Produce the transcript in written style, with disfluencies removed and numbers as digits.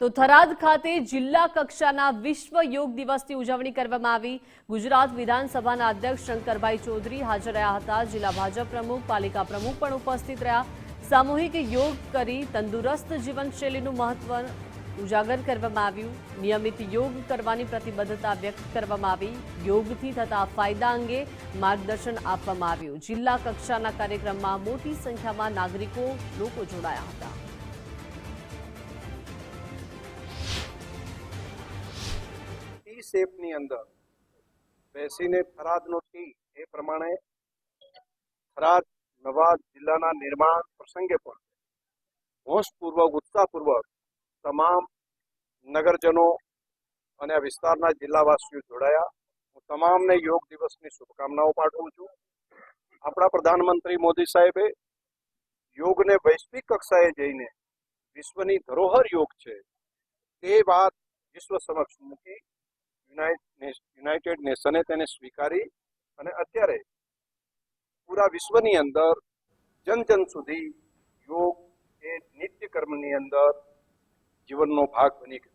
તો થરાદ ખાતે જિલ્લા કક્ષાના વિશ્વ યોગ દિવસની ઉજવણી કરવામાં આવી। ગુજરાત વિધાનસભાના અધ્યક્ષ શંકરભાઈ ચૌધરી હાજર રહ્યા હતા। જિલ્લા ભાજપ પ્રમુખ, પાલિકા પ્રમુખ પણ ઉપસ્થિત રહ્યા। સામૂહિક યોગ કરી તંદુરસ્ત જીવનશૈલીનું મહત્વ ઉજાગર કરવામાં આવ્યું। નિયમિત યોગ કરવાની પ્રતિબદ્ધતા વ્યક્ત કરવામાં આવી। યોગથી થતા ફાયદા અંગે માર્ગદર્શન આપવામાં આવ્યું। જિલ્લા કક્ષાના કાર્યક્રમમાં મોટી સંખ્યામાં લોકો જોડાયા હતા। શેપની અંદર બેસીને થરાદનો ટી એ પ્રમાણે થરાદ નવા જિલ્લાના નિર્માણ પ્રસંગે પણ હોશપૂર્વક ઉત્સાહપૂર્વક તમામ નગરજનો અને આ વિસ્તારના જિલ્લાવાસીઓ જોડાયા। હું તમામને યોગ દિવસની શુભકામનાઓ પાઠવું છું। આપણા પ્રધાનમંત્રી મોદી સાહેબે યોગને વૈશ્વિક કક્ષાએ જઈને વિશ્વની ધરોહર યોગ છે તે વાત વિશ્વ સમક્ષ મૂકી। યુનાઇટેડ નેશને તેને સ્વીકારી અને અત્યારે પૂરા વિશ્વની અંદર જન સુધી યોગ એ નિત્ય કર્મની અંદર જીવનનો ભાગ બની ગયો।